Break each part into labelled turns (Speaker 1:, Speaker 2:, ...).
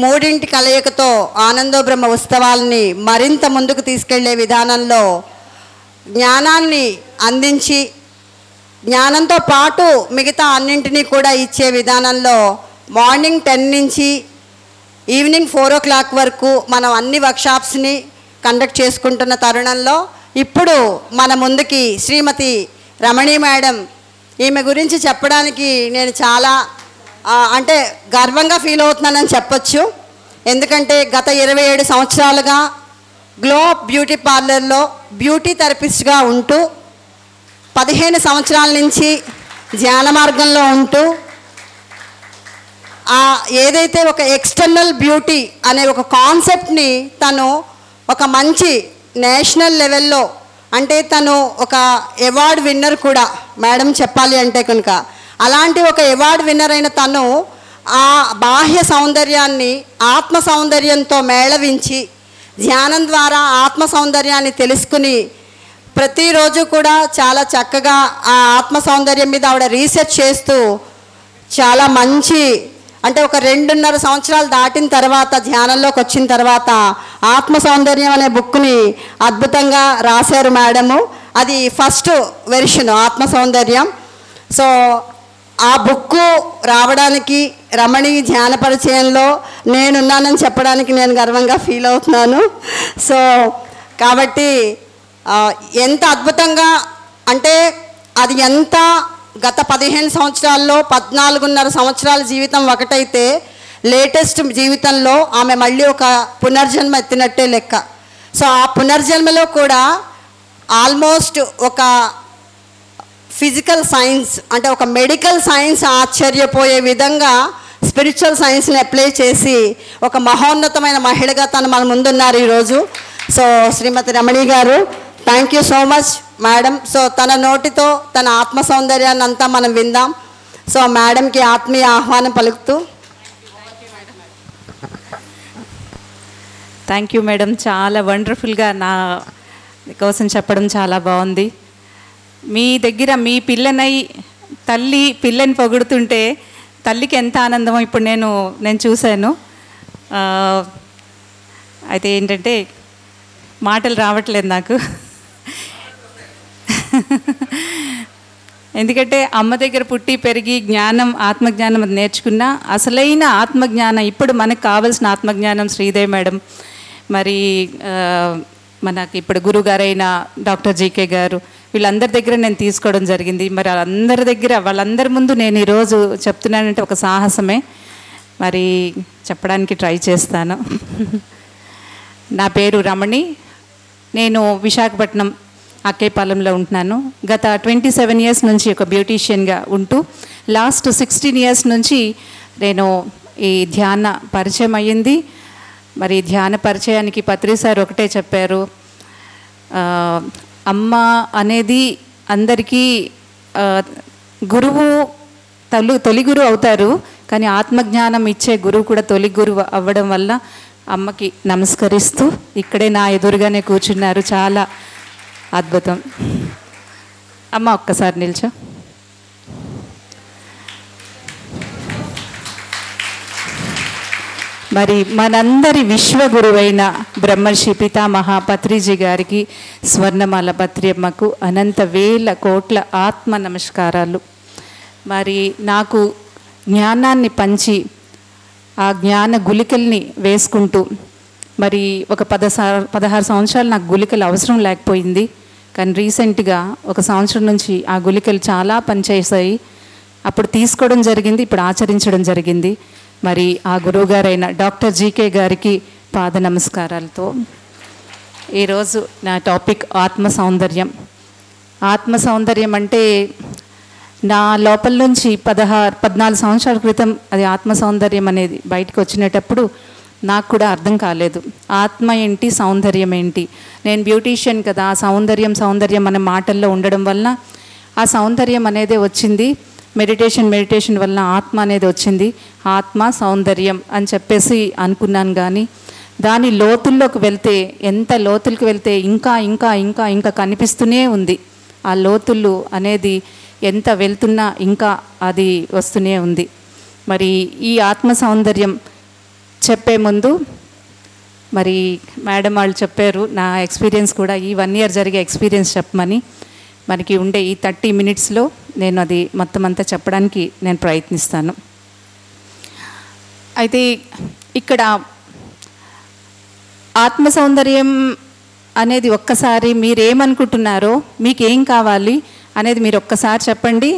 Speaker 1: మూడింటి కలయికతో ఆనందో బ్రహ్మ ఉత్సవాలని మరింత ముందుకు తీసుకెళ్లే విధానంలో జ్ఞానాన్ని అందించి జ్ఞానంతో పాటు మిగతా అన్నింటినీ కూడా ఇచ్చే విధానంలో మార్నింగ్ 10 నుంచి ఈవినింగ్ 4 o'clock వరకు మనం అన్ని వర్క్షాప్స్ని కండక్ట్ చేసుకుంటున్న తరుణంలో ఇప్పుడు మన ముందుకి శ్రీమతి రమణి మేడం, ఈమె గురించి చెప్పడానికి నేను చాలా అంటే గర్వంగా ఫీల్ అవుతున్నానని చెప్పొచ్చు. ఎందుకంటే గత 27 సంవత్సరాలుగా గ్లో బ్యూటీ పార్లర్లో బ్యూటీ థెరపిస్ట్గా ఉంటూ 15 సంవత్సరాల నుంచి ధ్యాన మార్గంలో ఉంటూ ఏదైతే ఒక ఎక్స్టర్నల్ బ్యూటీ అనే ఒక కాన్సెప్ట్ని తను ఒక మంచి నేషనల్ లెవెల్లో, అంటే తను ఒక అవార్డ్ విన్నర్ కూడా మేడం చెప్పాలి అంటే కనుక, అలాంటి ఒక అవార్డ్ విన్నర్ అయిన తను ఆ బాహ్య సౌందర్యాన్ని ఆత్మ సౌందర్యంతో మేళవించి ధ్యానం ద్వారా ఆత్మ సౌందర్యాన్ని తెలుసుకుని ప్రతిరోజు కూడా చాలా చక్కగా ఆ ఆత్మ సౌందర్యం మీద ఆవిడ రీసెర్చ్ చేస్తూ చాలా మంచి, అంటే ఒక 2.5 సంవత్సరాలు దాటిన తర్వాత ధ్యానంలోకి వచ్చిన తర్వాత ఆత్మ సౌందర్యం అనే బుక్ని అద్భుతంగా రాశారు మేడము. అది ఫస్ట్ వెర్షన్ ఆత్మ సౌందర్యం. సో ఆ బుక్కు రావడానికి రమణి ధ్యాన పరిచయంలో నేనున్నానని చెప్పడానికి నేను గర్వంగా ఫీల్ అవుతున్నాను. సో కాబట్టి ఎంత అద్భుతంగా అంటే అది ఎంత గత 15 సంవత్సరాల్లో 14.5 సంవత్సరాల జీవితం ఒకటైతే లేటెస్ట్ జీవితంలో ఆమె మళ్ళీ ఒక పునర్జన్మ ఎత్తినట్టే లెక్క. సో ఆ పునర్జన్మలో కూడా ఆల్మోస్ట్ ఒక ఫిజికల్ సైన్స్ అంటే ఒక మెడికల్ సైన్స్ ఆశ్చర్యపోయే విధంగా స్పిరిచువల్ సైన్స్ని అప్లై చేసి ఒక మహోన్నతమైన మహిళగా తను మన ముందున్నారు ఈరోజు. సో శ్రీమతి రమణి గారు, thank you so much madam. So తన నోటితో తన ఆత్మ సౌందర్యాన్ని అంతా మనం విందాం. సో మేడంకి ఆత్మీయ ఆహ్వానం పలుకుతూ.
Speaker 2: థ్యాంక్ యూ మేడం, చాలా వండర్ఫుల్గా నా కోసం చెప్పడం చాలా బాగుంది. మీ దగ్గర మీ పిల్లనై తల్లి పిల్లని పొగుడుతుంటే తల్లికి ఎంత ఆనందమో ఇప్పుడు నేను చూశాను. అయితే ఏంటంటే మాటలు రావట్లేదు నాకు. ఎందుకంటే అమ్మ దగ్గర పుట్టి పెరిగి జ్ఞానం ఆత్మజ్ఞానం అది నేర్చుకున్న అసలైన ఆత్మజ్ఞానం ఇప్పుడు మనకు కావాల్సిన ఆత్మజ్ఞానం శ్రీదేవి మేడం, మరి మనకి ఇప్పుడు గురుగారైన డాక్టర్ జీకే గారు, వీళ్ళందరి దగ్గర నేను తీసుకోవడం జరిగింది. మరి వాళ్ళందరి ముందు నేను ఈరోజు చెప్తున్నానంటే ఒక సాహసమే. మరి చెప్పడానికి ట్రై చేస్తాను. నా పేరు రమణి, నేను విశాఖపట్నం అక్కేపాలెంలో ఉంటున్నాను. గత 27 years నుంచి ఒక బ్యూటీషియన్గా ఉంటూ లాస్ట్ 16 years నుంచి నేను ఈ ధ్యాన పరిచయం అయ్యింది. మరి ధ్యాన పరిచయానికి పత్రి సార్ ఒకటే చెప్పారు, అమ్మ అనేది అందరికీ గురువు తొలి గురువు అవుతారు, కానీ ఆత్మజ్ఞానం ఇచ్చే గురువు కూడా తొలి గురువు అవ్వడం వల్ల అమ్మకి నమస్కరిస్తూ ఇక్కడే నా ఎదురుగానే కూర్చున్నారు. చాలా అద్భుతం. అమ్మ ఒక్కసారి నిల్చో. మరి మనందరి విశ్వగురువైన బ్రహ్మర్షి పితామహ పత్రిజీ గారికి, స్వర్ణమాల పత్రియమ్మకు అనంత వేల కోట్ల ఆత్మ నమస్కారాలు. మరి నాకు జ్ఞానాన్ని పంచి ఆ జ్ఞాన గుళికల్ని వేసుకుంటూ మరి ఒక 16 సంవత్సరాలు నాకు గుళికలు అవసరం లేకపోయింది. కానీ రీసెంట్గా 1 సంవత్సరం నుంచి ఆ గుళికలు చాలా పనిచేసాయి. అప్పుడు తీసుకోవడం జరిగింది, ఇప్పుడు ఆచరించడం జరిగింది. మరి ఆ గురువుగారైన డాక్టర్ జీకే గారికి పాద నమస్కారాలతో ఈరోజు నా టాపిక్ ఆత్మ సౌందర్యం. ఆత్మ సౌందర్యం అంటే నా లోపల నుంచి 14 సంవత్సరాల క్రితం అది ఆత్మ సౌందర్యం అనేది బయటకు వచ్చినప్పుడు నాకు కూడా అర్థం కాలేదు. ఆత్మ ఏంటి, సౌందర్యం ఏంటి. నేను బ్యూటీషియన్ కదా, సౌందర్యం అనే మాటల్లో ఉండడం వల్ల ఆ సౌందర్యం అనేది వచ్చింది. మెడిటేషన్ వల్ల ఆత్మ అనేది వచ్చింది. ఆత్మ సౌందర్యం అని చెప్పేసి అనుకున్నాను. కానీ దాని లోతుల్లోకి వెళ్తే, ఎంత లోతులకు వెళ్తే ఇంకా ఇంకా ఇంకా ఇంకా కనిపిస్తూనే ఉంది. ఆ లోతులు అనేది ఎంత వెళ్తున్నా ఇంకా అది వస్తూనే ఉంది. మరి ఈ ఆత్మ సౌందర్యం చెప్పే ముందు మరి మేడం వాళ్ళు చెప్పారు నా ఎక్స్పీరియన్స్ కూడా ఈ 1 year జరిగే ఎక్స్పీరియన్స్ చెప్పమని. మనకి ఉండే ఈ 30 minutesలో నేను అది మొత్తం అంతా చెప్పడానికి నేను ప్రయత్నిస్తాను. అయితే ఇక్కడ ఆత్మ సౌందర్యం అనేది ఒక్కసారి మీరేమనుకుంటున్నారో, మీకు ఏం కావాలి అనేది మీరు ఒక్కసారి చెప్పండి.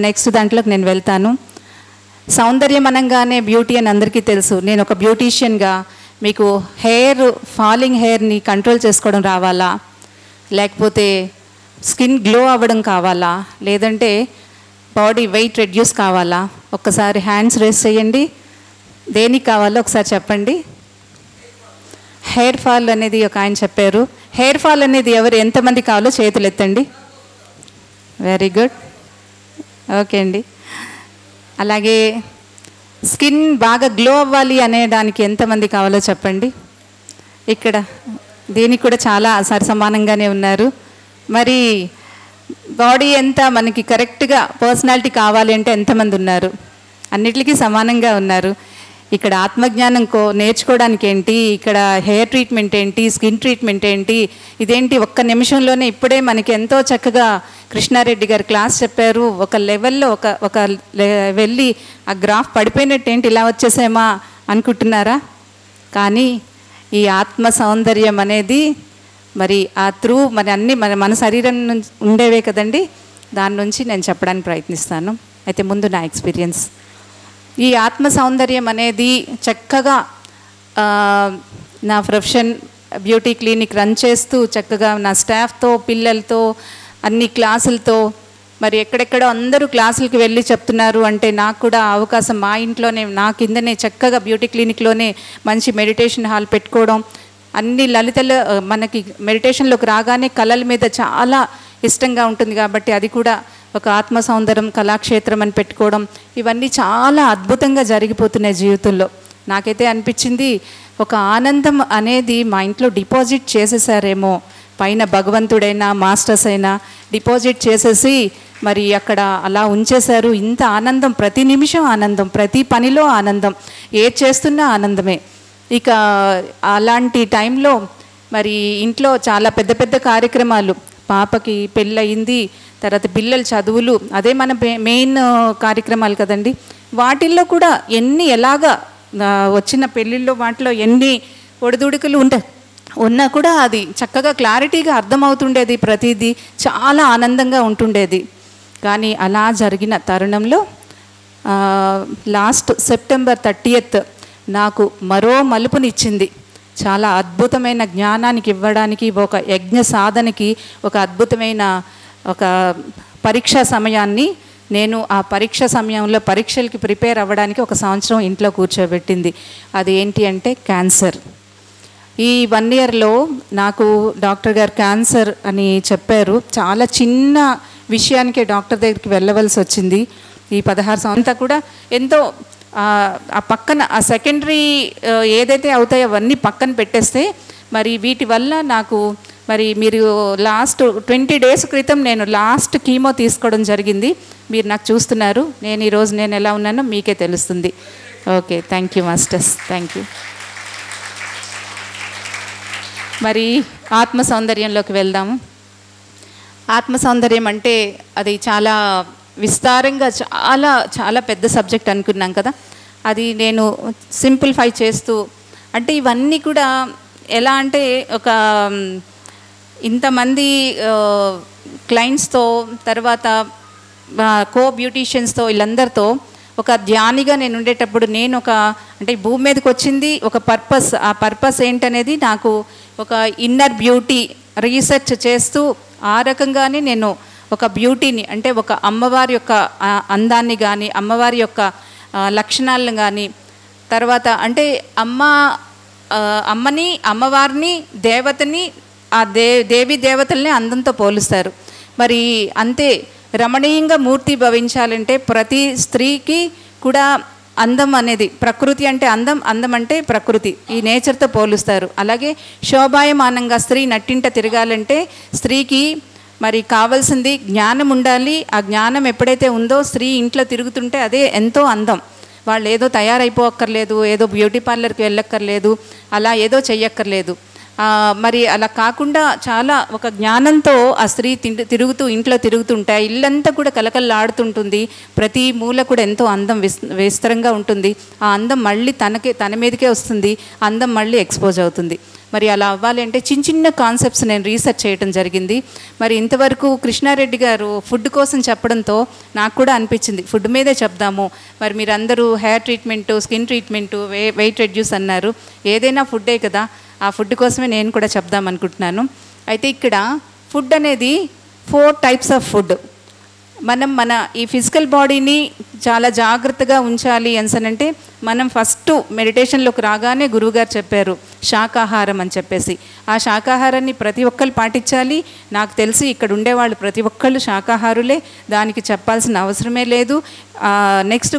Speaker 2: నెక్స్ట్ దాంట్లోకి నేను వెళ్తాను. సౌందర్యం అనగానే బ్యూటీ అని అందరికీ తెలుసు. నేను ఒక బ్యూటీషియన్గా మీకు ఫాలింగ్ హెయిర్ని కంట్రోల్ చేసుకోవడం రావాలా, లేకపోతే స్కిన్ గ్లో అవ్వడం కావాలా, లేదంటే బాడీ వెయిట్ రెడ్యూస్ కావాలా? ఒక్కసారి హ్యాండ్స్ రేస్ చేయండి. దేనికి కావాలో ఒకసారి చెప్పండి. హెయిర్ ఫాల్ అనేది ఒక ఆయన చెప్పారు. హెయిర్ ఫాల్ అనేది ఎంతమంది కావాలో చేతులు ఎత్తండి. వెరీ గుడ్, ఓకే అండి. అలాగే స్కిన్ బాగా గ్లో అవ్వాలి అనేదానికి ఎంతమంది కావాలో చెప్పండి. ఇక్కడ దీనికి కూడా చాలా సమానంగానే ఉన్నారు. మరి బాడీ ఎంత మనకి కరెక్ట్గా పర్సనాలిటీ కావాలి అంటే ఎంతమంది ఉన్నారు? అన్నిటికీ సమానంగా ఉన్నారు. ఇక్కడ ఆత్మజ్ఞానం నేర్చుకోవడానికి ఏంటి, ఇక్కడ హెయిర్ ట్రీట్మెంట్ ఏంటి, స్కిన్ ట్రీట్మెంట్ ఏంటి, ఇదేంటి ఒక్క నిమిషంలోనే ఇప్పుడే మనకి ఎంతో చక్కగా కృష్ణారెడ్డి గారు క్లాస్ చెప్పారు. ఒక లెవెల్లో ఒక వెళ్ళి ఆ గ్రాఫ్ పడిపోయినట్టు ఏంటి ఇలా వచ్చేసేమా అనుకుంటున్నారా? కానీ ఈ ఆత్మ సౌందర్యం అనేది మరి ఆ మరి అన్నీ మన శరీరం నుంచి ఉండేవే కదండి. దాని నుంచి నేను చెప్పడానికి ప్రయత్నిస్తాను. అయితే ముందు నా ఎక్స్పీరియన్స్. ఈ ఆత్మ సౌందర్యం అనేది చక్కగా నా ప్రొఫెషన్ బ్యూటీ క్లినిక్ రన్ చేస్తూ చక్కగా నా స్టాఫ్తో, పిల్లలతో, అన్ని క్లాసులతో, మరి ఎక్కడెక్కడో అందరూ క్లాసులకి వెళ్ళి చెప్తున్నారు అంటే నాకు కూడా అవకాశం మా ఇంట్లోనే నా కిందనే చక్కగా బ్యూటీ క్లినిక్లోనే మంచి మెడిటేషన్ హాల్ పెట్టుకోవడం, అన్ని లలితలు మనకి మెడిటేషన్లోకి రాగానే కళల మీద చాలా ఇష్టంగా ఉంటుంది కాబట్టి అది కూడా ఒక ఆత్మ సౌందర్యం కళాక్షేత్రం అని పెట్టుకోవడం, ఇవన్నీ చాలా అద్భుతంగా జరిగిపోతున్నాయి జీవితంలో. నాకైతే అనిపించింది ఒక ఆనందం అనేది మా ఇంట్లో డిపాజిట్ చేసేసారేమో, పైన భగవంతుడైనా మాస్టర్స్ అయినా డిపాజిట్ చేసేసి మరి అక్కడ అలా ఉంచేశారు. ఇంత ఆనందం, ప్రతి నిమిషం ఆనందం, ప్రతి పనిలో ఆనందం, ఏది చేస్తున్నా ఆనందమే. ఇక అలాంటి టైంలో మరి ఇంట్లో చాలా పెద్ద పెద్ద కార్యక్రమాలు, పాపకి పెళ్ళయింది, తర్వాత పిల్లల చదువులు, అదే మన మెయిన్ కార్యక్రమాలు కదండి. వాటిల్లో కూడా ఎలాగా వచ్చిన పెళ్ళిళ్ళు వాటిలో ఎన్ని ఒడిదుడుకులు ఉన్నా కూడా అది చక్కగా క్లారిటీగా అర్థమవుతుండేది, ప్రతిదీ చాలా ఆనందంగా ఉంటుండేది. కానీ అలా జరిగిన తరుణంలో లాస్ట్ September 30th నాకు మరో మలుపునిచ్చింది. చాలా అద్భుతమైన జ్ఞానానికి ఇవ్వడానికి, ఒక యజ్ఞ సాధనకి, ఒక అద్భుతమైన ఒక పరీక్షా సమయాన్ని నేను ఆ పరీక్ష సమయంలో పరీక్షలకి ప్రిపేర్ అవ్వడానికి 1 సంవత్సరం ఇంట్లో కూర్చోబెట్టింది. అది ఏంటి అంటే క్యాన్సర్. ఈ 1 yearలో నాకు డాక్టర్ గారు క్యాన్సర్ అని చెప్పారు. చాలా చిన్న విషయానికే డాక్టర్ దగ్గరికి వెళ్ళవలసి వచ్చింది. ఈ 16 సంవత్సరాలు కూడా ఎంతో ఆ పక్కన ఆ సెకండరీ ఏదైతే అవుతాయో అవన్నీ పక్కన పెట్టేస్తే మరి వీటి వల్ల నాకు మరి మీరు లాస్ట్ 20 days క్రితం నేను లాస్ట్ కీమో తీసుకోవడం జరిగింది. మీరు నాకు చూస్తున్నారు. ఈరోజు నేను ఎలా ఉన్నానో మీకే తెలుస్తుంది. Okay, thank you masters, thank you. మరి ఆత్మ సౌందర్యంలోకి వెళ్దాము. ఆత్మ సౌందర్యం అంటే అది చాలా విస్తారంగా చాలా చాలా పెద్ద సబ్జెక్ట్ అనుకున్నాం కదా. అది నేను సింప్లిఫై చేస్తూ, అంటే ఇవన్నీ కూడా ఎలా అంటే ఒక ఇంతమంది క్లయింట్స్తో, తర్వాత బ్యూటీషియన్స్తో, వీళ్ళందరితో ఒక ధ్యానిగా నేను ఉండేటప్పుడు నేను అంటే భూమి మీదకి వచ్చింది ఒక పర్పస్. ఆ పర్పస్ ఏంటనేది నాకు ఒక ఇన్నర్ బ్యూటీ రీసెర్చ్ చేస్తూ ఆ రకంగానే నేను ఒక బ్యూటీని, అంటే ఒక అమ్మవారి యొక్క అందాన్ని కానీ, అమ్మవారి యొక్క లక్షణాలను కానీ, తర్వాత అంటే అమ్మని, అమ్మవారిని, దేవతని, ఆ దేవి దేవతల్ని అందంతో పోలుస్తారు. మరి అంతే రమణీయంగా మూర్తి భవించాలంటే ప్రతి స్త్రీకి కూడా అందం అనేది, ప్రకృతి అంటే అందం, అందం అంటే ప్రకృతి, ఈ నేచర్తో పోలుస్తారు. అలాగే శోభాయమానంగా స్త్రీ నట్టింట తిరగాలంటే స్త్రీకి మరి కావాల్సింది జ్ఞానం ఉండాలి. ఆ జ్ఞానం ఎప్పుడైతే ఉందో స్త్రీ ఇంట్లో తిరుగుతుంటే అదే ఎంతో అందం. వాళ్ళు ఏదో తయారైపోక్కర్లేదు, ఏదో బ్యూటీ పార్లర్కి వెళ్ళక్కర్లేదు, అలా ఏదో చెయ్యక్కర్లేదు. మరి అలా కాకుండా చాలా ఒక జ్ఞానంతో ఆ స్త్రీ ఇంట్లో తిరుగుతుంటాయి, ఇల్లంతా కూడా కలకల్లాడుతుంటుంది, ప్రతి మూల కూడా ఎంతో అందం విస్తరంగా ఉంటుంది. ఆ అందం మళ్ళీ తన మీదకే వస్తుంది, అందం మళ్ళీ ఎక్స్పోజ్ అవుతుంది. మరి అలా అవ్వాలి అంటే చిన్న చిన్న కాన్సెప్ట్స్ నేను రీసెర్చ్ చేయడం జరిగింది. మరి ఇంతవరకు కృష్ణారెడ్డి గారు ఫుడ్ కోసం చెప్పడంతో నాకు కూడా అనిపించింది ఫుడ్ మీదే చెప్దాము. మరి మీరందరూ hair treatment, skin treatment, weight reduce అన్నారు, ఏదైనా ఫుడ్డే కదా, ఆ ఫుడ్ కోసమే నేను కూడా చెప్దాం అనుకుంటున్నాను. అయితే ఇక్కడ ఫుడ్ అనేది 4 టైప్స్ ఆఫ్ ఫుడ్. మన ఈ ఫిజికల్ బాడీని చాలా జాగ్రత్తగా ఉంచాలి అనంటే మనం ఫస్ట్ మెడిటేషన్లోకి రాగానే గురువుగారు చెప్పారు శాకాహారం అని చెప్పేసి. ఆ శాకాహారాన్ని ప్రతి ఒక్కరు పాటించాలి. నాకు తెలిసి ఇక్కడ ఉండేవాళ్ళు ప్రతి ఒక్కళ్ళు శాకాహారులే, దానికి చెప్పాల్సిన అవసరమే లేదు. నెక్స్ట్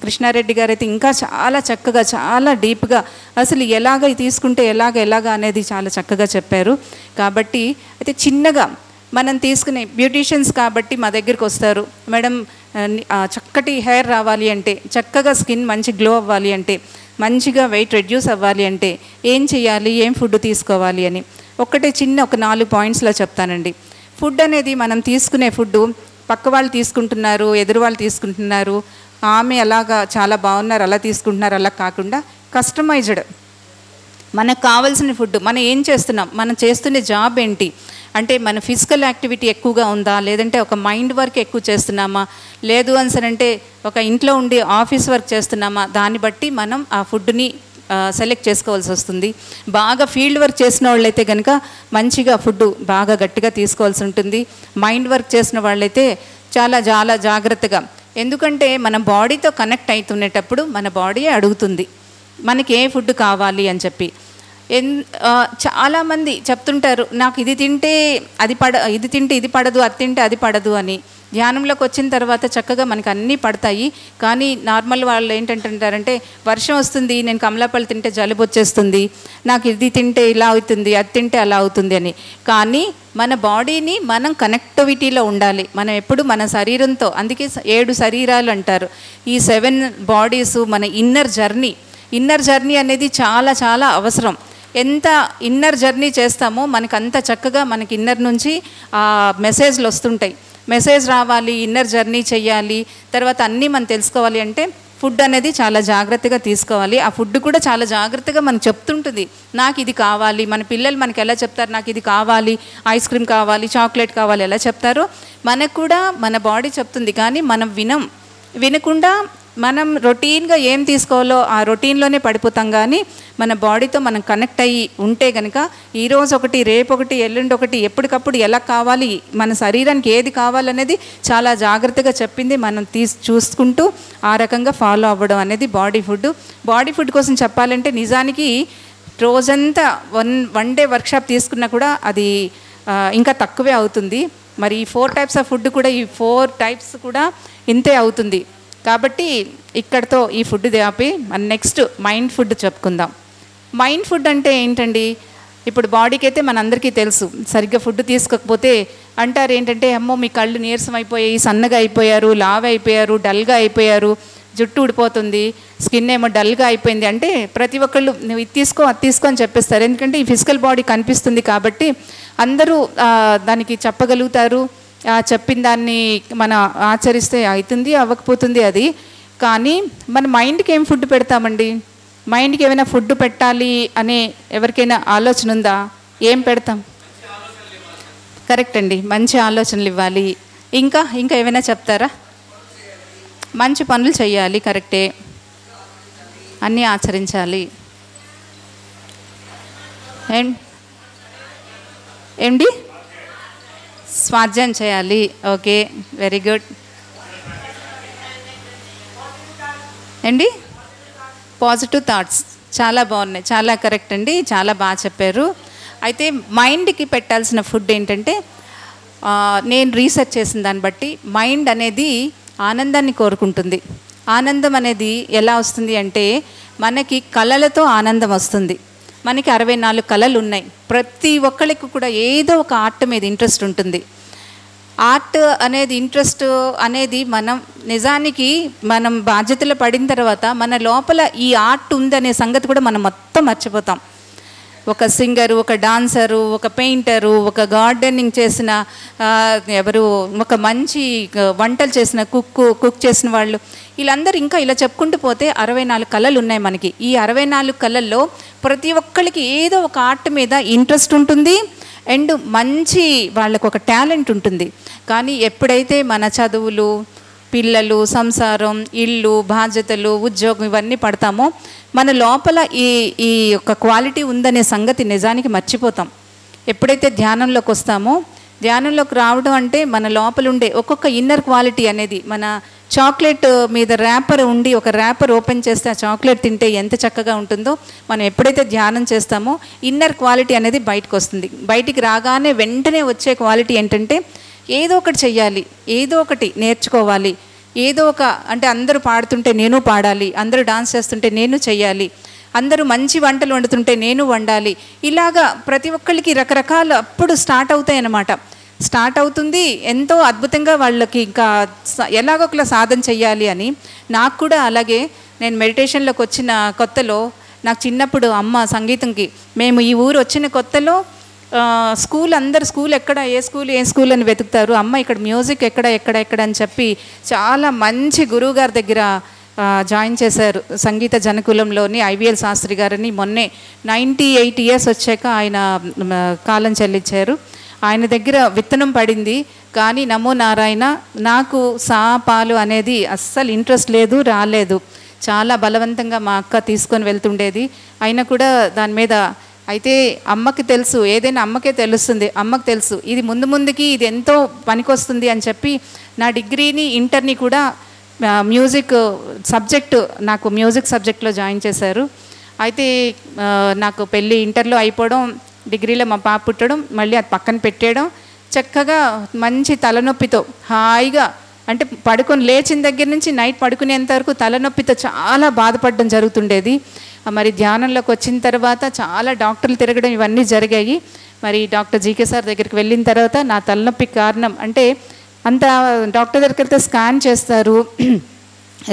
Speaker 2: కృష్ణారెడ్డి గారు అయితే ఇంకా చాలా చక్కగా, చాలా డీప్గా అసలు ఎలాగ తీసుకుంటే ఎలాగ అనేది చాలా చక్కగా చెప్పారు. కాబట్టి అయితే చిన్నగా మనం తీసుకునే బ్యూటీషియన్స్ కాబట్టి మా దగ్గరికి వస్తారు, మేడం చక్కటి హెయిర్ రావాలి అంటే, చక్కగా స్కిన్ మంచి గ్లో అవ్వాలి అంటే, మంచిగా వెయిట్ రెడ్యూస్ అవ్వాలి అంటే ఏం చేయాలి, ఏం ఫుడ్ తీసుకోవాలి అని ఒక 4 పాయింట్స్లో చెప్తానండి. ఫుడ్ అనేది మనం తీసుకునే ఫుడ్ పక్క వాళ్ళు తీసుకుంటున్నారు, ఎదురు వాళ్ళు తీసుకుంటున్నారు, ఆమె అలాగా చాలా బాగున్నారు అలా తీసుకుంటున్నారు, అలా కాకుండా కస్టమైజ్డ్ మనకు కావాల్సిన ఫుడ్. మనం ఏం చేస్తున్నాం, మనం చేస్తున్న జాబ్ ఏంటి అంటే మన ఫిజికల్ యాక్టివిటీ ఎక్కువగా ఉందా, లేదంటే ఒక మైండ్ వర్క్ ఎక్కువ చేస్తున్నామా, లేదు అంటే ఒక ఇంట్లో ఉండి ఆఫీస్ వర్క్ చేస్తున్నామా, దాన్ని బట్టి మనం ఆ ఫుడ్ని సెలెక్ట్ చేసుకోవాల్సి వస్తుంది. బాగా ఫీల్డ్ వర్క్ చేసిన వాళ్ళైతే కనుక మంచిగా ఫుడ్ బాగా గట్టిగా తీసుకోవాల్సి ఉంటుంది. మైండ్ వర్క్ చేసిన వాళ్ళైతే చాలా చాలా జాగ్రత్తగా, ఎందుకంటే మన బాడీతో కనెక్ట్ అవుతునేటప్పుడు మన బాడీయే అడుగుతుంది మనకి ఏ ఫుడ్ కావాలి అని చెప్పి. చాలామంది చెప్తుంటారు నాకు ఇది తింటే ఇది పడదు, అది తింటే అది పడదు అని. ధ్యానంలోకి వచ్చిన తర్వాత చక్కగా మనకు అన్నీ పడతాయి. కానీ నార్మల్ వాళ్ళు ఏంటంటారంటే వర్షం వస్తుంది, నేను కమలాపళ్ళు తింటే జలుబు వచ్చేస్తుంది, నాకు ఇది తింటే ఇలా అవుతుంది, అది తింటే అలా అవుతుంది అని. కానీ మన బాడీని మనం కనెక్టివిటీలో ఉండాలి. మనం ఎప్పుడు మన శరీరంతో, అందుకే 7 శరీరాలు అంటారు. ఈ 7 బాడీస్ మన ఇన్నర్ జర్నీ అనేది చాలా చాలా అవసరం. ఎంత ఇన్నర్ జర్నీ చేస్తామో మనకు అంత చక్కగా మనకి ఇన్నర్ నుంచి మెసేజ్లు వస్తుంటాయి. మెసేజ్ రావాలి, ఇన్నర్ జర్నీ చెయ్యాలి, తర్వాత అన్నీ మనం తెలుసుకోవాలి అంటే ఫుడ్ అనేది చాలా జాగ్రత్తగా తీసుకోవాలి. ఆ ఫుడ్ కూడా చాలా జాగ్రత్తగా మనకు చెప్తుంటుంది నాకు ఇది కావాలి. మన పిల్లలు మనకి ఎలా చెప్తారు, నాకు ఇది కావాలి, ఐస్ క్రీమ్ కావాలి, చాక్లెట్ కావాలి, ఎలా చెప్తారో మనకు కూడా మన బాడీ చెప్తుంది. కానీ మనం వినకుండా మనం రొటీన్గా ఏం తీసుకోవాలో ఆ రొటీన్లోనే పడిపోతాం. కానీ మన బాడీతో మనం కనెక్ట్ అయ్యి ఉంటే కనుక ఈరోజు ఒకటి, రేపు ఒకటి, ఎల్లుండి ఒకటి, ఎప్పటికప్పుడు ఎలా కావాలి, మన శరీరానికి ఏది కావాలనేది చాలా జాగ్రత్తగా చెప్పింది మనం చూసుకుంటూ ఆ రకంగా ఫాలో అవ్వడం అనేది బాడీ ఫుడ్ కోసం చెప్పాలంటే నిజానికి రోజంతా వన్ డే వర్క్షాప్ తీసుకున్నా కూడా అది ఇంకా తక్కువే అవుతుంది. మరి ఈ 4 టైప్స్ ఆఫ్ ఫుడ్ కూడా, ఈ 4 టైప్స్ కూడా ఇంతే అవుతుంది. కాబట్టి ఇక్కడతో ఈ ఫుడ్ ఆపి మన నెక్స్ట్ మైండ్ ఫుడ్ చెప్పుకుందాం. మైండ్ ఫుడ్ అంటే ఏంటండి, ఇప్పుడు బాడీకి అయితే మనందరికీ తెలుసు, సరిగ్గా ఫుడ్ తీసుకోకపోతే అంటారు ఏంటంటే అమ్మో మీ కళ్ళు నీరసం అయిపోయాయి, సన్నగా అయిపోయారు, లావ్ అయిపోయారు, డల్గా అయిపోయారు, జుట్టు ఊడిపోతుంది, స్కిన్ ఏమో డల్గా అయిపోయింది అంటే ప్రతి ఒక్కళ్ళు నువ్వు ఇది తీసుకో అది తీసుకో అని చెప్పేస్తారు. ఎందుకంటే ఈ ఫిజికల్ బాడీ కనిపిస్తుంది కాబట్టి అందరూ దానికి చెప్పగలుగుతారు. చెప్పిన దాన్ని మనం ఆచరిస్తే అవుతుంది, అవ్వకపోతుంది అది. కానీ మన మైండ్కి ఏం ఫుడ్ పెడతామండి, మైండ్కి ఏమైనా ఫుడ్ పెట్టాలి అనే ఎవరికైనా ఆలోచన ఉందా? ఏం పెడతాం? కరెక్ట్ అండి, మంచి ఆలోచనలు ఇవ్వాలి. ఇంకా ఏమైనా చెప్తారా? మంచి పనులు చేయాలి, కరెక్టే, అన్నీ ఆచరించాలి. ఏంటి? స్వాధ్యాయం చేయాలి. Okay, very good. అండి పాజిటివ్ థాట్స్ చాలా బాగున్నాయి, చాలా కరెక్ట్ అండి, చాలా బాగా చెప్పారు. అయితే మైండ్కి పెట్టాల్సిన ఫుడ్ ఏంటంటే నేను రీసెర్చ్ చేసిన దాన్ని బట్టి మైండ్ అనేది ఆనందాన్ని కోరుకుంటుంది. ఆనందం అనేది ఎలా వస్తుంది అంటే మనకి కళలతో ఆనందం వస్తుంది. మనకి 64 కళలు ఉన్నాయి. ప్రతి ఒక్కరికి కూడా ఏదో ఒక ఆర్ట్ మీద ఇంట్రెస్ట్ ఉంటుంది. ఆర్ట్ అనేది ఇంట్రెస్ట్ అనేది నిజానికి మనం బాధ్యతలు పడిన తర్వాత మన లోపల ఈ ఆర్ట్ ఉందనే సంగతి కూడా మనం మొత్తం మర్చిపోతాం. ఒక సింగరు, ఒక డాన్సరు, ఒక పెయింటరు, ఒక గార్డెనింగ్ చేసిన ఎవరు, ఒక మంచి వంటలు చేసిన కుక్ చేసిన వాళ్ళు, వీళ్ళందరూ ఇంకా ఇలా చెప్పుకుంటూ పోతే 64 కళలు ఉన్నాయి మనకి. ఈ 64 కళల్లో ప్రతి ఒక్కరికి ఏదో ఒక ఆర్ట్ మీద ఇంట్రెస్ట్ ఉంటుంది అండ్ మంచి వాళ్ళకు ఒక టాలెంట్ ఉంటుంది. కానీ ఎప్పుడైతే మన చదువులు, పిల్లలు, సంసారం, ఇల్లు, బాధ్యతలు, ఉద్యోగం ఇవన్నీ పడతామో మన లోపల ఈ యొక్క క్వాలిటీ ఉందనే సంగతి నిజానికి మర్చిపోతాం. ఎప్పుడైతే ధ్యానంలోకి వస్తామో, ధ్యానంలోకి రావడం అంటే మన లోపల ఉండే ఒక్కొక్క ఇన్నర్ క్వాలిటీ అనేది, మన చాక్లెట్ మీద ర్యాపర్ ఉండి ఒక ర్యాపర్ ఓపెన్ చేస్తే ఆ చాక్లెట్ తింటే ఎంత చక్కగా ఉంటుందో, మనం ఎప్పుడైతే ధ్యానం చేస్తామో ఇన్నర్ క్వాలిటీ అనేది బయటకు వస్తుంది. బయటికి రాగానే వెంటనే వచ్చే క్వాలిటీ ఏంటంటే ఏదో ఒకటి చెయ్యాలి, ఏదో ఒకటి నేర్చుకోవాలి, ఏదో ఒక అంటే అందరూ పాడుతుంటే నేను పాడాలి, అందరూ డాన్స్ చేస్తుంటే నేను చెయ్యాలి, అందరూ మంచి వంటలు వండుతుంటే నేను వండాలి. ఇలాగా ప్రతి ఒక్కరికి రకరకాల అప్పుడు స్టార్ట్ అవుతాయి అన్నమాట. స్టార్ట్ అవుతుంది ఎంతో అద్భుతంగా వాళ్ళకి ఇంకా ఎలాగొకలా సాధన చెయ్యాలి అని. నాకు కూడా అలాగే నేను మెడిటేషన్లోకి వచ్చిన కొత్తలో నాకు చిన్నప్పుడు అమ్మ సంగీతంకి, మేము ఈ ఊరు వచ్చిన కొత్తలో అందరు స్కూల్ ఎక్కడ, ఏ స్కూల్ అని వెతుకుతారు. అమ్మ ఇక్కడ మ్యూజిక్ ఎక్కడ అని చెప్పి చాలా మంచి గురువు గారి దగ్గర జాయిన్ చేశారు. సంగీత జనకులంలోని ఐవిఎల్ శాస్త్రి గారని. మొన్నే 98 ఇయర్స్ వచ్చాక ఆయన కాలం చెల్లించారు. ఆయన దగ్గర విత్తనం పడింది. కానీ నమో నారాయణ, నాకు పాలు అనేది అస్సలు ఇంట్రెస్ట్ లేదు, రాలేదు. చాలా బలవంతంగా మా అక్క తీసుకొని వెళ్తుండేది. అయినా కూడా దాని మీద అయితే అమ్మకి తెలుసు, ఏదైనా అమ్మకే తెలుస్తుంది. అమ్మకి తెలుసు ఇది ముందుకి ఇది ఎంతో పనికొస్తుంది అని చెప్పి నా డిగ్రీని, ఇంటర్ని కూడా మ్యూజిక్ సబ్జెక్ట్లో జాయిన్ చేశారు. అయితే నాకు పెళ్ళి ఇంటర్లో అయిపోవడం, డిగ్రీలో మా పాప పుట్టడం, మళ్ళీ అది పక్కన పెట్టేయడం, చక్కగా మంచి తలనొప్పితో హాయిగా అంటే పడుకొని లేచిన దగ్గర నుంచి నైట్ పడుకునేంత వరకు తలనొప్పితో చాలా బాధపడడం జరుగుతుండేది. మరి ధ్యానంలోకి వచ్చిన తర్వాత చాలా డాక్టర్లు తిరగడం ఇవన్నీ జరిగాయి. మరి డాక్టర్ జీకే సార్ దగ్గరికి వెళ్ళిన తర్వాత నా తలనొప్పికి కారణం అంటే అంత డాక్టర్ దగ్గరికి వెళ్తే స్కాన్ చేస్తారు,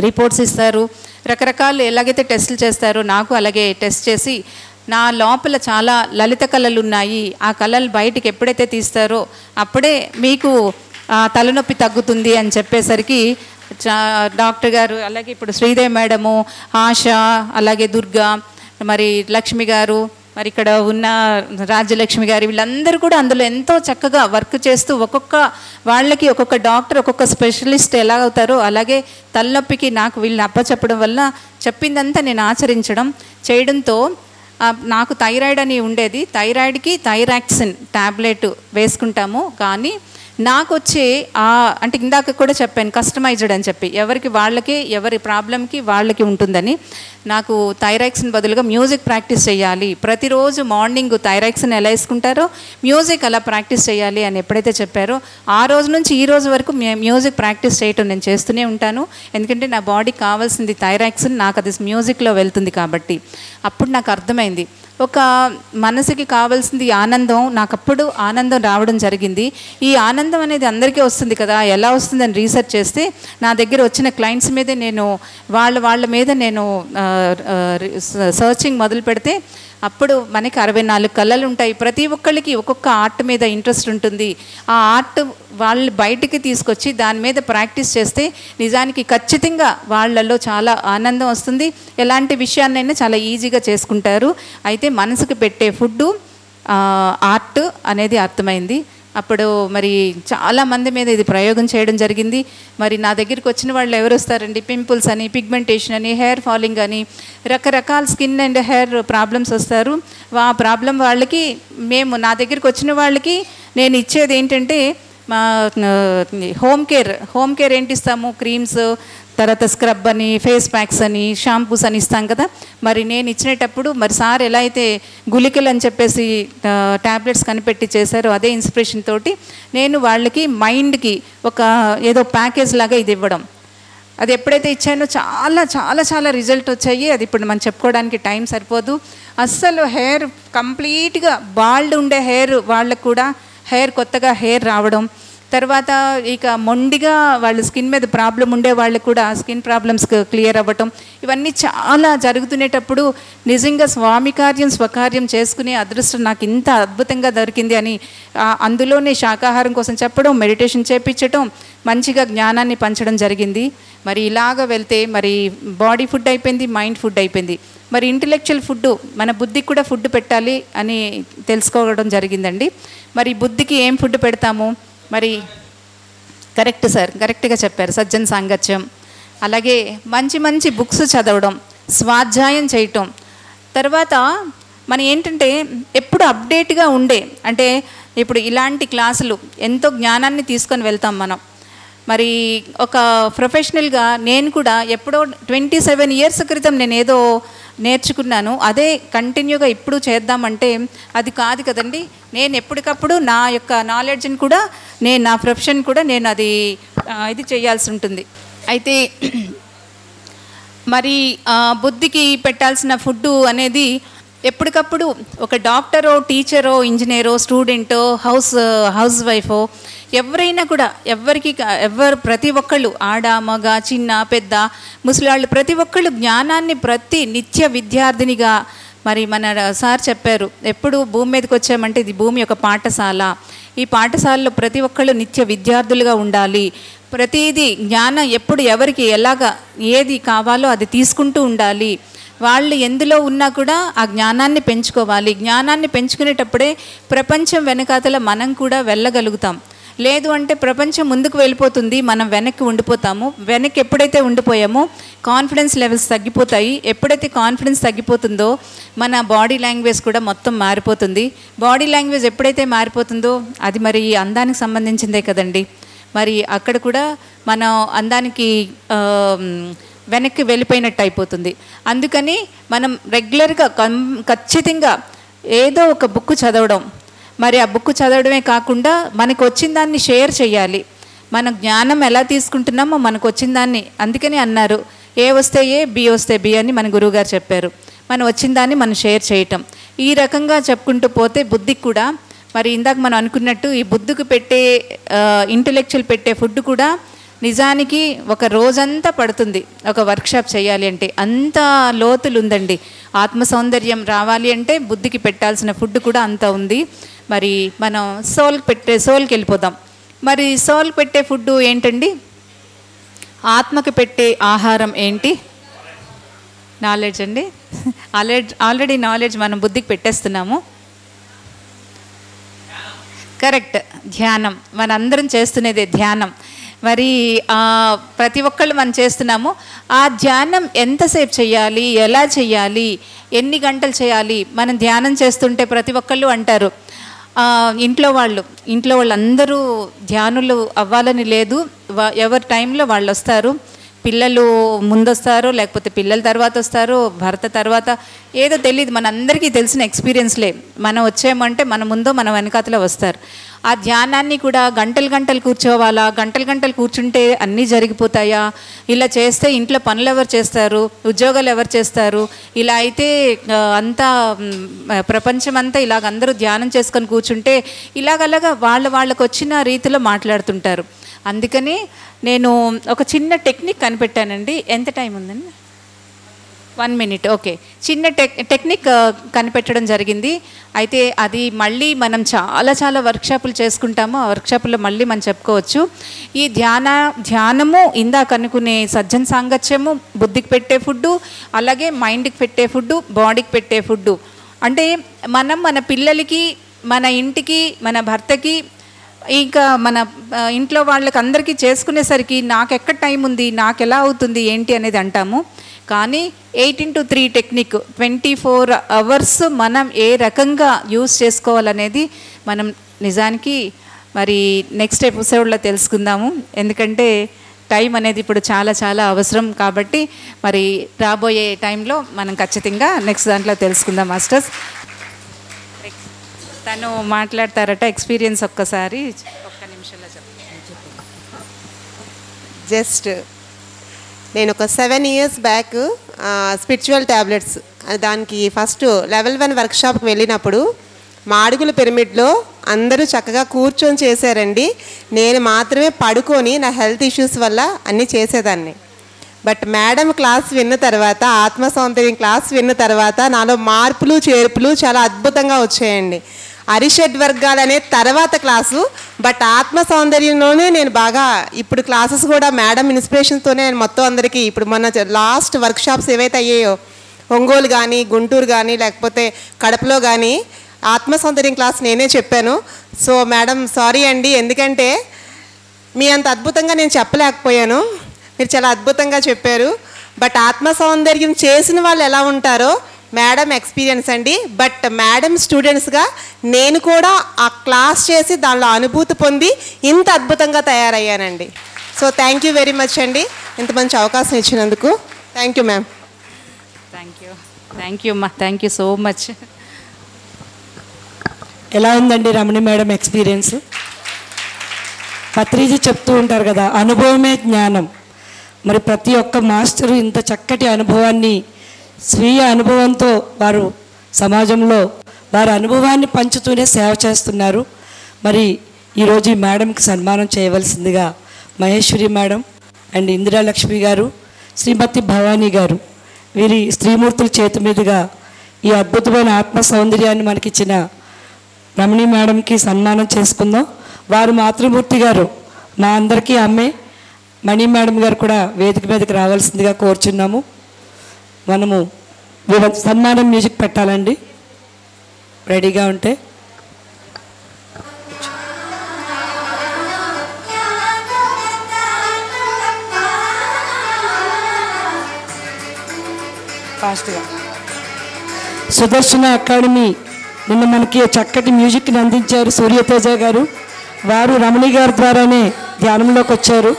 Speaker 2: రిపోర్ట్స్ ఇస్తారు, రకరకాలు ఎలాగైతే టెస్టులు చేస్తారో నాకు అలాగే టెస్ట్ చేసి నా లోపల చాలా లలిత కళలు ఉన్నాయి, ఆ కళలు బయటికి ఎప్పుడైతే తీస్తారో అప్పుడే మీకు తలనొప్పి తగ్గుతుంది అని చెప్పేసరికి డాక్టర్ గారు, అలాగే ఇప్పుడు శ్రీదేవి మేడము, ఆశ, అలాగే దుర్గా, మరి లక్ష్మి గారు, మరి ఇక్కడ ఉన్న రాజ్యలక్ష్మి గారు, వీళ్ళందరూ కూడా అందులో ఎంతో చక్కగా వర్క్ చేస్తూ ఒక్కొక్క వాళ్ళకి ఒక్కొక్క డాక్టర్, ఒక్కొక్క స్పెషలిస్ట్ ఎలా అవుతారో అలాగే తలనొప్పికి నాకు వీళ్ళని అప్పచెప్పడం వల్ల చెప్పిందంతా నేను చేయడంతో నాకు థైరాయిడ్ అని ఉండేది. థైరాయిడ్కి థైరాక్సిన్ ట్యాబ్లెట్ వేసుకుంటాము. కానీ నాకు వచ్చే అంటే ఇందాక కూడా చెప్పాను కస్టమైజ్డ్ అని చెప్పి, ఎవరికి వాళ్ళకి, ఎవరి ప్రాబ్లంకి వాళ్ళకి ఉంటుందని. నాకు థైరాక్సిన్ బదులుగా మ్యూజిక్ ప్రాక్టీస్ చేయాలి, ప్రతిరోజు మార్నింగ్ థైరాక్సిన్ ఎలా వేసుకుంటారో మ్యూజిక్ అలా ప్రాక్టీస్ చేయాలి అని ఎప్పుడైతే చెప్పారో ఆ రోజు నుంచి ఈ రోజు వరకు మ్యూజిక్ ప్రాక్టీస్ చేయటం నేను చేస్తూనే ఉంటాను. ఎందుకంటే నా బాడీకి కావాల్సింది థైరాక్సిన్, నాకు అది మ్యూజిక్లో వెళ్తుంది కాబట్టి. అప్పుడు నాకు అర్థమైంది ఒక మనసుకి కావాల్సింది ఆనందం, నాకు అప్పుడు ఆనందం రావడం జరిగింది. ఈ ఆనందం అనేది అందరికీ వస్తుంది కదా, ఎలా వస్తుందని రీసెర్చ్ చేస్తే నా దగ్గర వచ్చిన క్లయింట్స్ మీదే నేను వాళ్ళ మీద నేను సర్చింగ్ మొదలు పెడితే అప్పుడు మనకి 64 కళలు ఉంటాయి. ప్రతి ఒక్కళ్ళకి ఒక్కొక్క ఆర్ట్ మీద ఇంట్రెస్ట్ ఉంటుంది. ఆ ఆర్ట్ వాళ్ళు బయటికి తీసుకొచ్చి దాని మీద ప్రాక్టీస్ చేస్తే నిజానికి ఖచ్చితంగా వాళ్ళల్లో చాలా ఆనందం వస్తుంది. ఎలాంటి విషయాన్నైనా చాలా ఈజీగా చేసుకుంటారు. అయితే మనసుకు పెట్టే ఫుడ్డు ఆర్ట్ అనేది అర్థమైంది. అప్పుడు మరి చాలామంది మీద ఇది ప్రయోగం చేయడం జరిగింది. మరి నా దగ్గరికి వచ్చిన వాళ్ళు ఎవరు వస్తారండి, పింపుల్స్ అని, పిగ్మెంటేషన్ అని, హెయిర్ ఫాలింగ్ అని, రకరకాల స్కిన్ అండ్ హెయిర్ ప్రాబ్లమ్స్ వస్తారు. ఆ ప్రాబ్లం వాళ్ళకి నా దగ్గరికి వచ్చిన వాళ్ళకి నేను ఇచ్చేది ఏంటంటే మా హోమ్ కేర్ ఏంటి ఇస్తాము, క్రీమ్స్, తర్వాత స్క్రబ్ అని, ఫేస్ ప్యాక్స్ అని, షాంపూస్ అని ఇస్తాం కదా. మరి నేను ఇచ్చినప్పుడు మరి సార్ ఎలా అయితే గుళికలు అని చెప్పేసి ట్యాబ్లెట్స్ కనిపెట్టి చేశారో అదే ఇన్స్పిరేషన్ తోటి నేను వాళ్ళకి మైండ్కి ఒక ఏదో ప్యాకేజ్ లాగా ఇది ఇవ్వడం. అది ఎప్పుడైతే ఇచ్చానో చాలా చాలా చాలా రిజల్ట్ వచ్చాయి. అది ఇప్పుడు మనం చెప్పుకోవడానికి టైం సరిపోదు. అస్సలు హెయిర్ కంప్లీట్గా బాల్డ్ ఉండే హెయిర్ వాళ్ళకు కూడా కొత్తగా హెయిర్ రావడం, తర్వాత ఇక మొండిగా వాళ్ళు స్కిన్ మీద ప్రాబ్లం ఉండే వాళ్ళు కూడా స్కిన్ ప్రాబ్లమ్స్ క్లియర్ అవ్వటం, ఇవన్నీ చాలా జరుగుతునేటప్పుడు నిజంగా స్వామి కార్యం స్వకార్యం చేసుకునే అదృష్టం నాకు ఇంత అద్భుతంగా దొరికింది అని అందులోనే శాకాహారం కోసం చెప్పడం, మెడిటేషన్ చేయించడం, మంచిగా జ్ఞానాన్ని పంచడం జరిగింది. మరి ఇలాగ వెళ్తే మరి బాడీ ఫుడ్ అయిపోయింది, మైండ్ ఫుడ్ అయిపోయింది. మరి ఇంటలెక్చువల్ ఫుడ్, మన బుద్ధికి కూడా ఫుడ్ పెట్టాలి అని తెలుసుకోవడం జరిగిందండి. మరి బుద్ధికి ఏం ఫుడ్ పెడతాము? మరి కరెక్ట్ సార్, కరెక్ట్గా చెప్పారు. సజ్జన సాంగత్యం, అలాగే మంచి మంచి బుక్స్ చదవడం, స్వాధ్యాయం చేయటం. తర్వాత మనం ఏంటంటే ఎప్పుడు అప్డేట్గా ఉండే, అంటే ఇప్పుడు ఇలాంటి క్లాసులు ఎంతో జ్ఞానాన్ని తీసుకొని వెళ్తాం మనం. మరి ఒక ప్రొఫెషనల్గా నేను కూడా ఎప్పుడో 27 years క్రితం నేను ఏదో నేర్చుకున్నాను, అదే కంటిన్యూగా ఇప్పుడు చేద్దామంటే అది కాదు కదండి. నేను ఎప్పటికప్పుడు నా యొక్క నాలెడ్జ్ని కూడా నా ప్రొఫెషన్ కూడా నేను అది ఇది చేయాల్సి ఉంటుంది. అయితే మరి బుద్ధికి పెట్టాల్సిన ఫుడ్డు అనేది ఎప్పటికప్పుడు ఒక డాక్టరో, టీచరో, ఇంజనీరో, స్టూడెంటో, హౌస్ వైఫో ఎవరైనా కూడా ఎవరు ప్రతి ఒక్కళ్ళు, ఆడ మగ చిన్న పెద్ద ముసలాళ్ళు, ప్రతి ఒక్కళ్ళు జ్ఞానాన్ని ప్రతి నిత్య విద్యార్థినిగా, మరి మన సార్ చెప్పారు ఎప్పుడు భూమి మీదకి వచ్చామంటే ఇది భూమి యొక్క పాఠశాల. ఈ పాఠశాలలో ప్రతి ఒక్కళ్ళు నిత్య విద్యార్థులుగా ఉండాలి. ప్రతిదీ జ్ఞానం ఎప్పుడు ఎవరికి ఎలాగా ఏది కావాలో అది తీసుకుంటూ ఉండాలి. వాళ్ళు ఎందులో ఉన్నా కూడా ఆ జ్ఞానాన్ని పెంచుకోవాలి. జ్ఞానాన్ని పెంచుకునేటప్పుడే ప్రపంచం వెనకాతల మనం కూడా వెళ్ళగలుగుతాం. లేదు అంటే ప్రపంచం ముందుకు వెళ్ళిపోతుంది, మనం వెనక్కి ఉండిపోతాము. వెనక్కి ఎప్పుడైతే ఉండిపోయామో కాన్ఫిడెన్స్ లెవెల్స్ తగ్గిపోతాయి. ఎప్పుడైతే కాన్ఫిడెన్స్ తగ్గిపోతుందో మన బాడీ లాంగ్వేజ్ కూడా మొత్తం మారిపోతుంది. బాడీ లాంగ్వేజ్ ఎప్పుడైతే మారిపోతుందో అది మరి అందానికి సంబంధించిందే కదండి. మరి అక్కడ కూడా మనం అందానికి వెనక్కి వెళ్ళిపోయినట్టు అయిపోతుంది. అందుకని మనం రెగ్యులర్గా ఖచ్చితంగా ఏదో ఒక బుక్ చదవడం, మరి ఆ బుక్ చదవడమే కాకుండా మనకు వచ్చిన దాన్ని షేర్ చేయాలి. మన జ్ఞానం ఎలా తీసుకుంటున్నామో మనకు వచ్చిన దాన్ని, అందుకని అన్నారు ఏ వస్తే ఏ, బి వస్తే బి అని మన గురువుగారు చెప్పారు. మనం వచ్చిన దాన్ని మనం షేర్ చేయటం, ఈ రకంగా చెప్పుకుంటూ పోతే బుద్ధికి కూడా మరి ఇందాక మనం అనుకున్నట్టు ఈ బుద్ధికి పెట్టే ఇంటలెక్చువల్ పెట్టే ఫుడ్ కూడా నిజానికి ఒక రోజంతా పడుతుంది ఒక వర్క్షాప్ చేయాలి అంటే. అంత లోతులు ఉందండి. ఆత్మ సౌందర్యం రావాలి అంటే బుద్ధికి పెట్టాల్సిన ఫుడ్ కూడా అంత ఉంది. మరి మనం సోల్కి వెళ్ళిపోదాం. మరి సోల్కి పెట్టే ఫుడ్ ఏంటండి? ఆత్మకి పెట్టే ఆహారం ఏంటి? నాలెడ్జ్ అండి. ఆల్రెడీ నాలెడ్జ్ మనం బుద్ధికి పెట్టేస్తున్నాము. కరెక్ట్, ధ్యానం. మనందరం చేస్తున్నదే ధ్యానం. మరి ప్రతి ఒక్కళ్ళు మనం చేస్తున్నాము. ఆ ధ్యానం ఎంతసేపు చేయాలి, ఎలా చేయాలి, ఎన్ని గంటలు చేయాలి? మనం ధ్యానం చేస్తుంటే ప్రతి ఒక్కళ్ళు అంటారు ఇంట్లో వాళ్ళు అందరూ ధ్యానులు అవ్వాలని లేదు. ఎవరి టైంలో వాళ్ళు వస్తారు. పిల్లలు ముందొస్తారు, లేకపోతే పిల్లల తర్వాత వస్తారు, భర్త తర్వాత, ఏదో తెలియదు. మనందరికీ తెలిసిన ఎక్స్పీరియన్స్లే. మనం వచ్చామంటే మన ముందో మన వెనకాతలో వస్తారు. ఆ ధ్యానాన్ని కూడా గంటలు కూర్చోవాలా? గంటలు కూర్చుంటే అన్నీ జరిగిపోతాయా? ఇలా చేస్తే ఇంట్లో పనులు ఎవరు చేస్తారు? ఉద్యోగాలు ఎవరు చేస్తారు? ఇలా అయితే అంతా ప్రపంచం అంతా ఇలాగ అందరూ ధ్యానం చేసుకొని కూర్చుంటే ఇలాగలాగా వాళ్ళకు వచ్చిన రీతిలో మాట్లాడుతుంటారు. అందుకని నేను ఒక చిన్న టెక్నిక్ కనిపెట్టానండి. ఎంత టైం ఉందండి? 1 minute. ఓకే, చిన్న టెక్నిక్ కనిపెట్టడం జరిగింది. అయితే అది మళ్ళీ మనం చాలా వర్క్షాపులు చేసుకుంటాము. ఆ వర్క్షాపుల్లో మళ్ళీ మనం చెప్పుకోవచ్చు. ఈ ధ్యానము ఇందాక అనుకునే సజ్జన సాంగత్యము, బుద్ధికి పెట్టే ఫుడ్డు, అలాగే మైండ్కి పెట్టే ఫుడ్డు, బాడీకి పెట్టే ఫుడ్డు. అంటే మనం మన పిల్లలకి, మన ఇంటికి, మన భర్తకి, ఇంకా మన ఇంట్లో వాళ్ళకి అందరికీ చేసుకునేసరికి నాకెక్కడ టైం ఉంది, నాకు ఎలా అవుతుంది ఏంటి అనేది అంటాము. కానీ 8x3 టెక్నిక్ 24 hours మనం ఏ రకంగా యూజ్ చేసుకోవాలనేది మనం నిజానికి మరి నెక్స్ట్ ఎపిసోడ్లో తెలుసుకుందాము. ఎందుకంటే టైం అనేది ఇప్పుడు చాలా అవసరం కాబట్టి మరి రాబోయే టైంలో మనం ఖచ్చితంగా నెక్స్ట్ దాంట్లో తెలుసుకుందాం. మాస్టర్స్ తను మాట్లాడతారట ఎక్స్పీరియన్స్. ఒక్క నిమిషంలో చెప్పండి.
Speaker 3: జస్ట్ నేను ఒక 7 years బ్యాక్ స్పిరిచువల్ ట్యాబ్లెట్స్ దానికి ఫస్ట్ level 1 వర్క్షాప్కి వెళ్ళినప్పుడు మాడుగుల పిరమిడ్లో అందరూ చక్కగా కూర్చొని చేశారండి. నేను మాత్రమే పడుకొని నా హెల్త్ ఇష్యూస్ వల్ల అన్నీ చేసేదాన్ని. బట్ మేడం క్లాస్ విన్న తర్వాత, ఆత్మ సౌందర్యం క్లాస్ విన్న తర్వాత నాలో మార్పులు చేర్పులు చాలా అద్భుతంగా వచ్చాయండి. అరిషడ్ వర్గాలు అనే తర్వాత క్లాసు, బట్ ఆత్మ సౌందర్యంలోనే నేను బాగా ఇప్పుడు క్లాసెస్ కూడా మేడం ఇన్స్పిరేషన్తోనే నేను మొత్తం అందరికీ ఇప్పుడు మన లాస్ట్ వర్క్షాప్స్ ఏవైతే అయ్యాయో ఒంగోలు కానీ, గుంటూరు కానీ, లేకపోతే కడపలో కానీ ఆత్మ సౌందర్యం క్లాస్ నేనే చెప్పాను. సో మేడం సారీ అండి, ఎందుకంటే మీ అంత అద్భుతంగా నేను చెప్పలేకపోయాను. మీరు చాలా అద్భుతంగా చెప్పారు. బట్ ఆత్మ సౌందర్యం చేసిన వాళ్ళు ఎలా ఉంటారో మేడం ఎక్స్పీరియన్స్ అండి. బట్ మేడం స్టూడెంట్స్గా నేను కూడా ఆ క్లాస్ చేసి దానిలో అనుభూతి పొంది ఇంత అద్భుతంగా తయారయ్యానండి. So thank you very much అండి, ఇంత మంచి అవకాశం ఇచ్చినందుకు. Thank you ma'am.
Speaker 2: Thank you అమ్మా, థ్యాంక్ యూ సో మచ్.
Speaker 4: ఎలా ఉందండి రమణి మేడం ఎక్స్పీరియన్స్? పత్రిజీ చెప్తూ ఉంటారు కదా, అనుభవమే జ్ఞానం. మరి ప్రతి ఒక్క మాస్టరు ఇంత చక్కటి అనుభవాన్ని స్వీయ అనుభవంతో వారు సమాజంలో వారి అనుభవాన్ని పంచుతూనే సేవ చేస్తున్నారు. మరి ఈరోజు ఈ మేడంకి సన్మానం చేయవలసిందిగా మహేశ్వరి మేడం అండ్ ఇందిరాలక్ష్మి గారు, శ్రీమతి భవానీ గారు, వీరి స్త్రీమూర్తుల చేతి మీదుగా ఈ అద్భుతమైన ఆత్మ సౌందర్యాన్ని మనకిచ్చిన రమణి మేడంకి సన్మానం చేసుకుందాం. వారు మాతృమూర్తి గారు మా అందరికీ అమ్మే మణి మేడం గారు కూడా వేదిక మీదకి రావాల్సిందిగా కోరుచున్నాము. మనము సన్మానం మ్యూజిక్ పెట్టాలండి, రెడీగా ఉంటే. ఫాస్ట్గా సుదర్శన అకాడమీ నిన్న మనకి చక్కటి మ్యూజిక్ని అందించారు సూర్యతేజ గారు. వారు రమణి గారి ద్వారానే ధ్యానంలోకి వచ్చారు.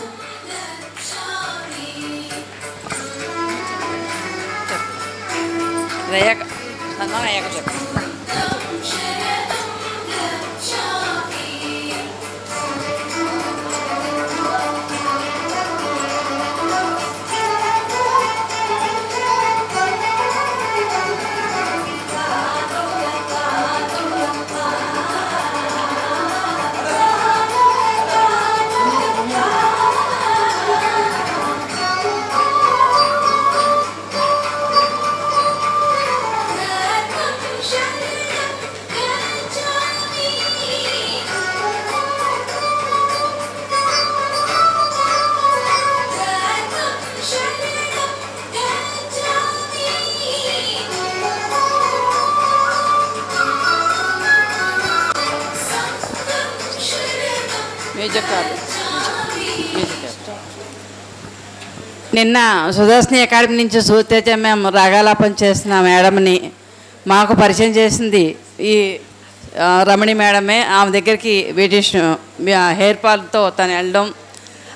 Speaker 5: నిన్న సుదర్శని అకాడమీ నుంచి సూర్యతేజ మేము రాగాలాపన చేసిన మేడంని మాకు పరిచయం చేసింది ఈ రమణి మేడమే. ఆమె దగ్గరికి బ్యూటిషియన్ హెయిర్ పాల్తో తను వెళ్ళడం,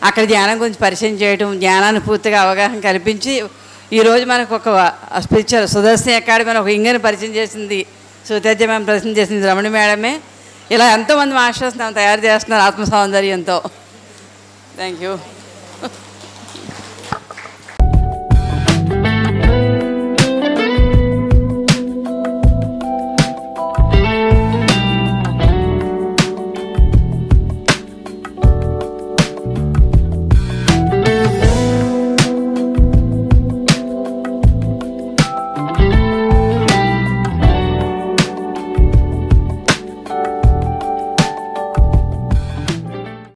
Speaker 5: అక్కడ ధ్యానం గురించి పరిచయం చేయడం, జ్ఞానాన్ని పూర్తిగా అవగాహన కల్పించి ఈరోజు మనకు ఒక స్పిరిచువల్ సుదర్శని అకాడమీ ఒక ఇంగని పరిచయం చేసింది సూర్యతేజ మేము పరిచయం చేసింది రమణి మేడమే. ఇలా ఎంతోమంది మాస్టర్స్ తయారు చేస్తున్నారు ఆత్మ సౌందర్యంతో. Thank you.